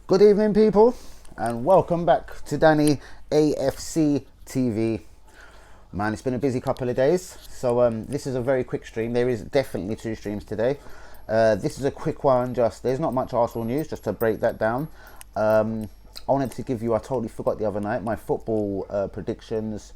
Good evening, people, and welcome back to Danny AFC TV. Man, it's been a busy couple of days, so this is a very quick stream. There is definitely two streams today. This is a quick one, there's not much Arsenal news, just to break that down. I wanted to give you, I totally forgot the other night, my football predictions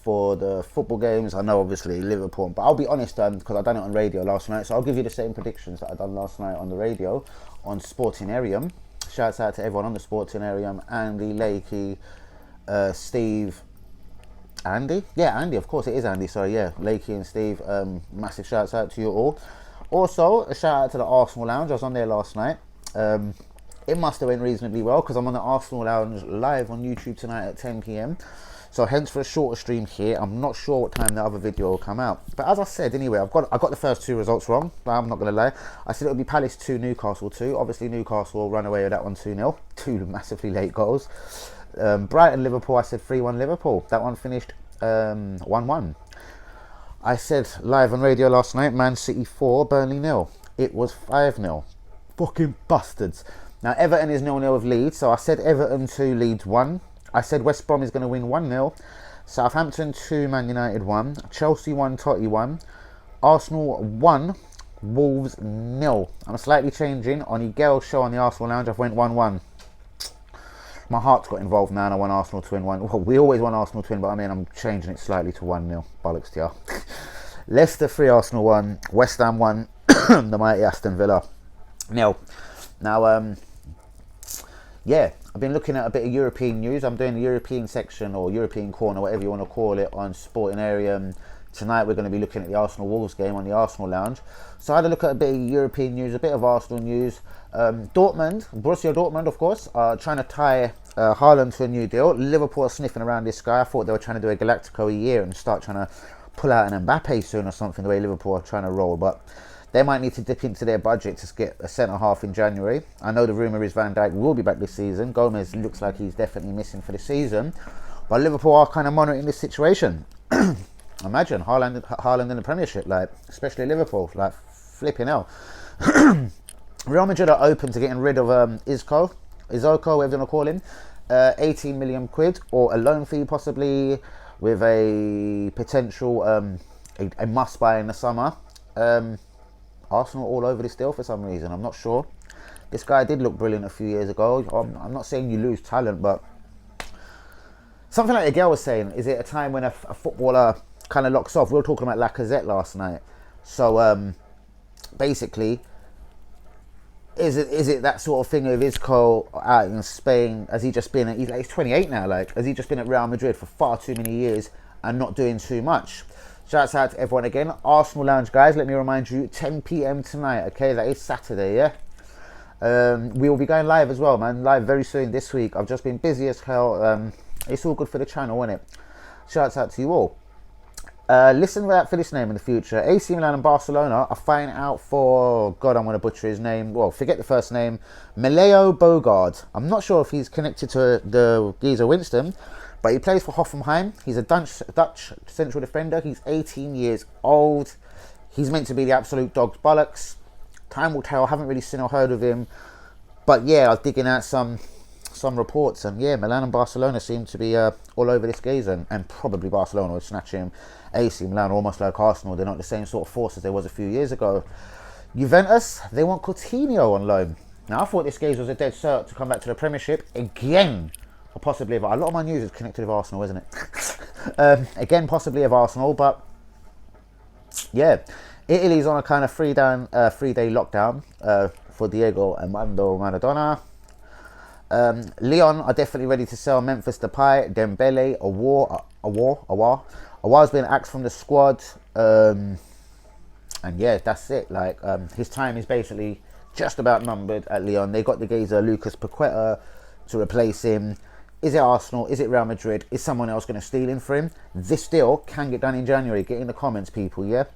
for the football games. I know obviously Liverpool, but I'll be honest, because I've done it on radio last night, so I'll give you the same predictions that I done last night on the radio on Sportinarium. Shouts out to everyone on the Sportinarium, Andy, Lakey, Steve, Andy? Yeah, Andy, of course it is Andy, sorry, yeah, Lakey and Steve, massive shouts out to you all. Also, a shout out to the Arsenal Lounge. I was on there last night. It must have went reasonably well, because I'm on the Arsenal Lounge live on YouTube tonight at 10 p.m. So hence for a shorter stream here. I'm not sure what time the other video will come out. But as I said, anyway, I got the first two results wrong. I'm not going to lie. I said it would be Palace 2, Newcastle 2. Obviously, Newcastle will run away with that one 2-0. Two massively late goals. Brighton, Liverpool, I said 3-1 Liverpool. That one finished 1-1. I said live on radio last night, Man City 4, Burnley 0. It was 5-0. Fucking bastards. Now, Everton is 0-0 with Leeds. So I said Everton 2, Leeds 1. I said West Brom is going to win 1-0. Southampton 2, Man United 1. Chelsea 1, Totty 1. Arsenal 1, Wolves 0. I'm slightly changing. On Miguel's show on the Arsenal Lounge, I've went 1-1. My heart's got involved now and I want Arsenal to win 1. Well, we always want Arsenal to win, but I mean, I'm changing it slightly to 1-0. Bollocks to you. Leicester 3, Arsenal 1. West Ham 1. The mighty Aston Villa 0. Now, yeah, I've been looking at a bit of European news. I'm doing the European section or European corner, whatever you want to call it, on Sportinarium. Tonight we're going to be looking at the Arsenal Wolves game on the Arsenal Lounge. So I had a look at a bit of European news, a bit of Arsenal news. Borussia Dortmund, of course, are trying to tie Haaland to a new deal. Liverpool are sniffing around this guy. I thought they were trying to do a Galactico a year and start trying to pull out an Mbappe soon or something, the way Liverpool are trying to roll. But they might need to dip into their budget to get a centre-half in January. I know the rumour is Van Dijk will be back this season. Gomez looks like he's definitely missing for the season. But Liverpool are kind of monitoring this situation. Imagine Haaland in the Premiership, like, especially Liverpool, like, flipping hell. Real Madrid are open to getting rid of Izoko, whatever you want to call him. 18 million quid, or a loan fee possibly, with a potential a must-buy in the summer. Arsenal all over this deal for some reason. I'm not sure. This guy did look brilliant a few years ago. I'm not saying you lose talent, but something like the girl was saying, is it a time when a footballer kind of locks off? We were talking about Lacazette last night. So basically, is it that sort of thing of Isco out in Spain? Has he just been he's 28 now, like, has he just been at Real Madrid for far too many years and not doing too much? Shouts out to everyone again. Arsenal Lounge, guys, let me remind you, 10 p.m. tonight, okay? That is Saturday, yeah? We will be going live as well, man. Live very soon this week. I've just been busy as hell. It's all good for the channel, isn't it? Shouts out to you all. Listen for this name in the future. AC Milan and Barcelona are fighting out for, God, I'm going to butcher his name. Well, forget the first name. Meleo Bogard. I'm not sure if he's connected to the geezer Winston, but he plays for Hoffenheim. He's a Dutch central defender. He's 18 years old. He's meant to be the absolute dog's bollocks. Time will tell. I haven't really seen or heard of him. But yeah, I was digging out some reports. And yeah, Milan and Barcelona seem to be all over this geezer. And probably Barcelona will snatch him. AC Milan, almost like Arsenal. They're not the same sort of force as they was a few years ago. Juventus, they want Coutinho on loan. Now, I thought this geezer was a dead cert to come back to the Premiership again. Or possibly, but a lot of my news is connected with Arsenal, isn't it? Again, possibly of Arsenal, but yeah, Italy's on a kind of 3-day lockdown for Diego Armando Maradona. Lyon are definitely ready to sell Memphis Depay, Dembele, Awar's been axed from the squad, and yeah, that's it. Like, his time is basically just about numbered at Lyon. They got the geezer Lucas Paqueta to replace him. Is it Arsenal? Is it Real Madrid? Is someone else going to steal him for him? This deal can get done in January. Get in the comments, people, yeah?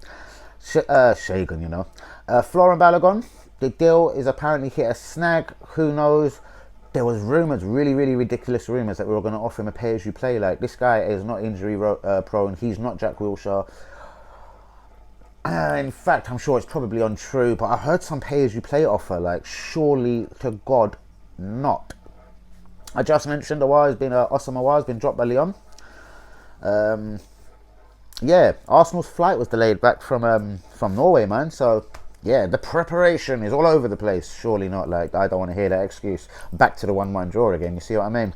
Shagan, you know. Florent Balogun, the deal is apparently hit a snag. Who knows? There was rumours, really, really ridiculous rumours, that we were going to offer him a pay-as-you-play. Like, this guy is not injury prone. He's not Jack Wilshere. In fact, I'm sure it's probably untrue, but I heard some pay-as-you-play offer. Like, surely to God, not. I just mentioned Osama Aouar has been dropped by Lyon. Yeah, Arsenal's flight was delayed back from Norway, man. So yeah, the preparation is all over the place. Surely not. Like, I don't want to hear that excuse. Back to the 1-1 draw again. You see what I mean?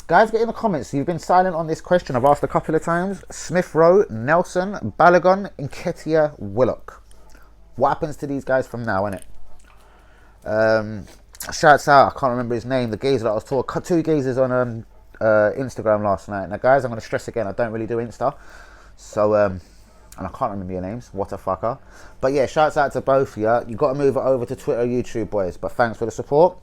Guys, get in the comments. You've been silent on this question. I've asked a couple of times. Smith Rowe, Nelson, Balogun, Nketiah, Willock. What happens to these guys from now, innit? Shouts out, I can't remember his name, the geezer that I was talking, 2 geezers on Instagram last night. Now guys, I'm going to stress again, I don't really do Insta, so and I can't remember your names, what a fucker. But yeah, shouts out to both of you. You got to move it over to Twitter, YouTube, boys, but thanks for the support.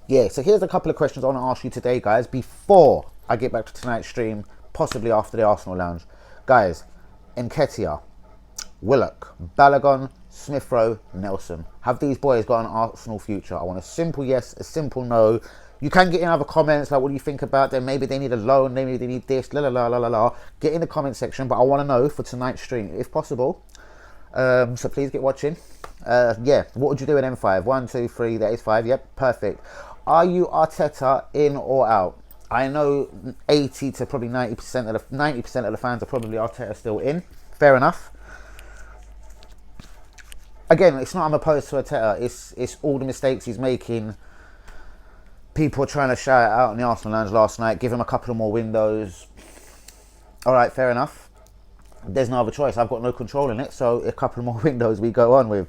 Yeah, so here's a couple of questions I want to ask you today, guys, before I get back to tonight's stream, possibly after the Arsenal Lounge. Guys, Nketiah, Willock, Balogun, Smith Rowe, Nelson. Have these boys got an Arsenal future? I want a simple yes, a simple no. You can get in other comments, like what do you think about them? Maybe they need a loan, maybe they need this, la la la la la la. Get in the comment section, but I want to know for tonight's stream, if possible. So please get watching. Yeah, what would you do in M5? 1, 2, 3, that is 5. Yep, perfect. Are you Arteta in or out? I know 80 to probably 90% of the fans are probably Arteta still in. Fair enough. Again, it's not I'm opposed to Arteta. It's all the mistakes he's making. People are trying to shout it out in the Arsenal Lounge last night. Give him a couple of more windows. All right, fair enough. There's no other choice. I've got no control in it. So a couple of more windows we go on with.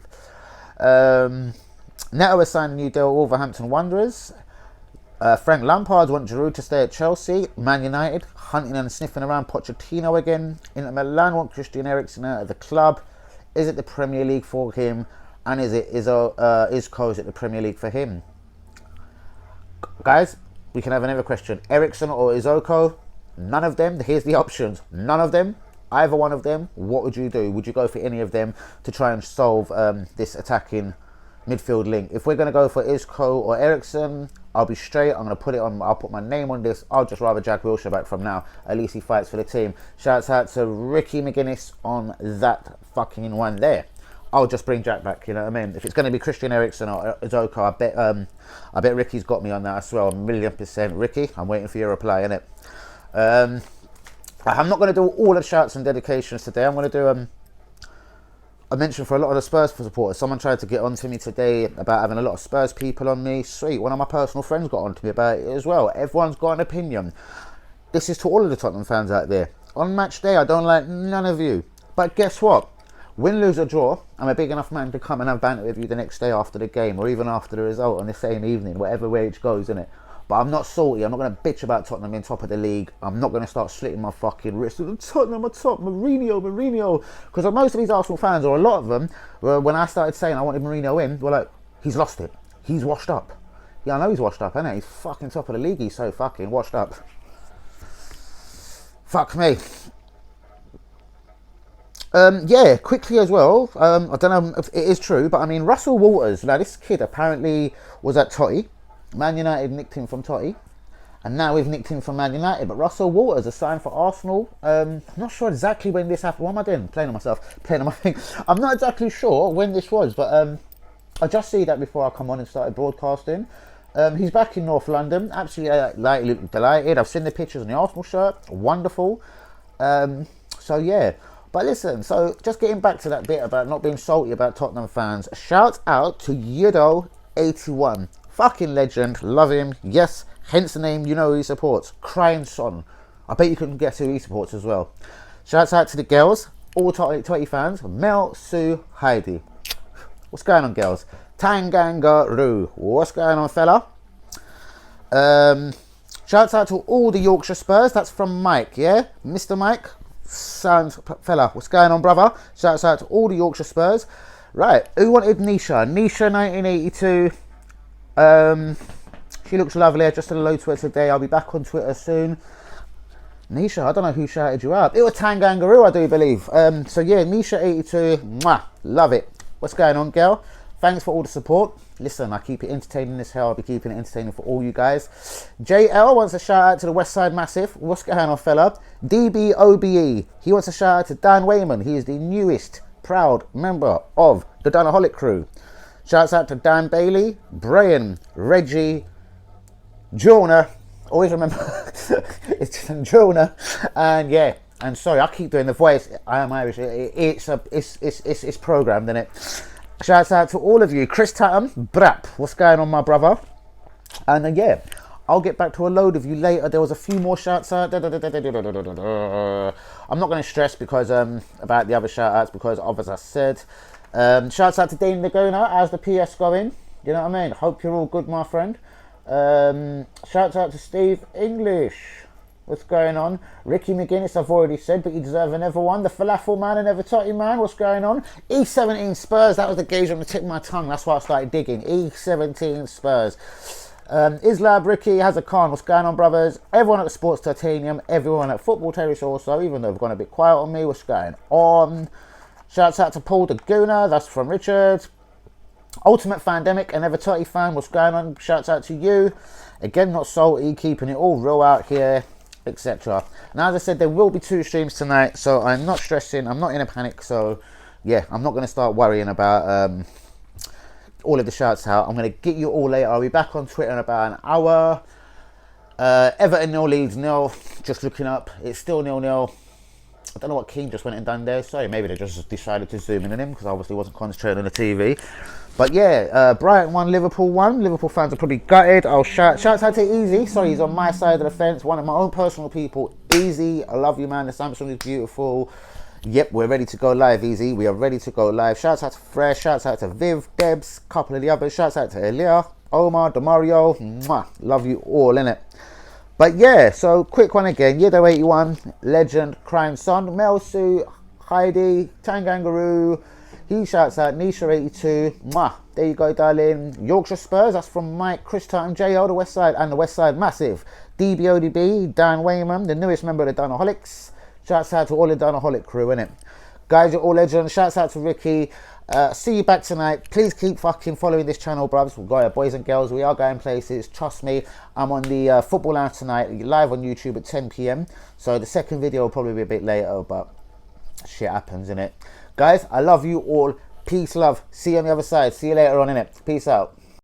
Neto has signed a new deal with Wolverhampton Wanderers. Frank Lampard wants Giroud to stay at Chelsea. Man United hunting and sniffing around Pochettino again. Inter Milan want Christian Eriksen out of the club. Is it the Premier League for him? And is it the Premier League for him? Guys, we can have another question. Eriksen or Isoko? None of them. Here's the options. None of them. Either one of them. What would you do? Would you go for any of them to try and solve this attacking midfield link? If we're going to go for Isco or Eriksen, I'll be straight. I'm going to put it on. I'll put my name on this. I'll just rather Jack Wilshere back from now. At least he fights for the team. Shouts out to Ricky McGuinness on that fucking one there. I'll just bring Jack back. You know what I mean? If it's going to be Christian Eriksen or Isoko, I bet Ricky's got me on that as well. 1,000,000%. Ricky, I'm waiting for your reply, innit? I'm not going to do all the shouts and dedications today. I'm going to do I mentioned for a lot of the Spurs supporters. Someone tried to get onto me today about having a lot of Spurs people on me. Sweet, one of my personal friends got onto me about it as well. Everyone's got an opinion. This is to all of the Tottenham fans out there. On match day, I don't like none of you. But guess what? Win, lose or draw, I'm a big enough man to come and have banter with you the next day after the game, or even after the result on the same evening, whatever way it goes, innit? But I'm not salty. I'm not going to bitch about Tottenham being top of the league. I'm not going to start slitting my fucking wrists. Tottenham are top. Mourinho. Because most of these Arsenal fans, or a lot of them, when I started saying I wanted Mourinho in, were like, he's lost it. He's washed up. Yeah, I know he's washed up, innit? He's fucking top of the league. He's so fucking washed up. Fuck me. Yeah, quickly as well. I don't know if it is true, but I mean, Russell Walters. Now, this kid apparently was at Totty. Man United nicked him from Totty, and now we've nicked him from Man United. But Russell Walters is signed for Arsenal. I'm not sure exactly when this happened. What am I doing? Playing on myself. Playing on my thing. I'm not exactly sure when this was, but I just see that before I come on and started broadcasting. He's back in North London. Absolutely delighted. I've seen the pictures on the Arsenal shirt. Wonderful. So yeah. But listen, so just getting back to that bit about not being salty about Tottenham fans. Shout out to Yudo81. Fucking legend, love him, yes, hence the name, you know who he supports, Crying Son. I bet you can guess who he supports as well. Shouts out to the girls, all 20 fans, Mel, Sue, Heidi. What's going on, girls? Tangangaroo, what's going on, fella? Shouts out to all the Yorkshire Spurs, that's from Mike, yeah? Mr. Mike, sounds fella, what's going on, brother? Shouts out to all the Yorkshire Spurs. Right, who wanted Nisha? Nisha 1982. She looks lovely. I just said hello to her today. I'll be back on Twitter soon. Nisha, I don't know who shouted you out. It was Tangangaroo, I do believe. So yeah, Nisha82, mwah, love it. What's going on, girl? Thanks for all the support. Listen, I keep it entertaining as hell. I'll be keeping it entertaining for all you guys. JL wants a shout out to the West Side Massive. What's going on, fella? DBOBE, he wants a shout out to Dan Wayman. He is the newest proud member of the Dunaholic crew. Shouts out to Dan Bailey, Brian, Reggie, Jonah. Always remember it's Jonah, and yeah. And sorry, I keep doing the voice. I am Irish. It's programmed, isn't it? Shouts out to all of you. Chris Tatum, Brap, what's going on, my brother? And then yeah, I'll get back to a load of you later. There was a few more shouts out. I'm not going to stress because about the other shout outs because as I said, shouts out to Dane Laguna. How's the PS going? You know what I mean? Hope you're all good, my friend. Shouts out to Steve English. What's going on? Ricky McGuinness, I've already said, but you deserve another one. The Falafel Man and Evertotty Man, what's going on? E17 Spurs, that was the gauge on the tip of my tongue. That's why I started digging. E17 Spurs. Islab, Ricky, has a con. What's going on, brothers? Everyone at the Sports Titanium, everyone at Football Terrace also, even though they've gone a bit quiet on me. What's going on? Shouts out to Paul the Gooner, that's from Richard. Ultimate Fandemic and Evertotty fan, what's going on? Shouts out to you. Again, not salty, keeping it all real out here, etc. Now, as I said, there will be 2 streams tonight, so I'm not stressing, I'm not in a panic, so yeah, I'm not going to start worrying about all of the shouts out. I'm going to get you all later. I'll be back on Twitter in about an hour. Everton 0 Leeds 0, just looking up, it's still 0-0. I don't know what Keane just went and done there. Sorry, maybe they just decided to zoom in on him because I obviously wasn't concentrating on the TV. But yeah, Brighton 1, Liverpool 1. Liverpool fans are probably gutted. I'll shouts out to Easy. Sorry, he's on my side of the fence. One of my own personal people. Easy, I love you, man. The Samsung is beautiful. Yep, we're ready to go live, Easy. We are ready to go live. Shouts out to Fresh. Shouts out to Viv, Debs, couple of the others. Shouts out to Elia, Omar, Demario. Mwah. Love you all, innit? But yeah, so quick one again. Yedo81, Legend, Crime Son, Melsu, Heidi, Tangangaroo. He shouts out Nisha82. Mwah. There you go, darling. Yorkshire Spurs, that's from Mike, Chris Tartan, JL, the West Side, and the West Side Massive. DBODB, Dan Wayman, the newest member of the Dunaholics. Shouts out to all the Dunaholic crew, innit? Guys, you're all legends. Shouts out to Ricky. See you back tonight. Please keep fucking following this channel, bruvs. We've got boys and girls. We are going places. Trust me. I'm on the Football Lounge tonight, live on YouTube at 10 p.m. So the second video will probably be a bit later, but shit happens, innit? Guys, I love you all. Peace, love. See you on the other side. See you later on, innit? Peace out.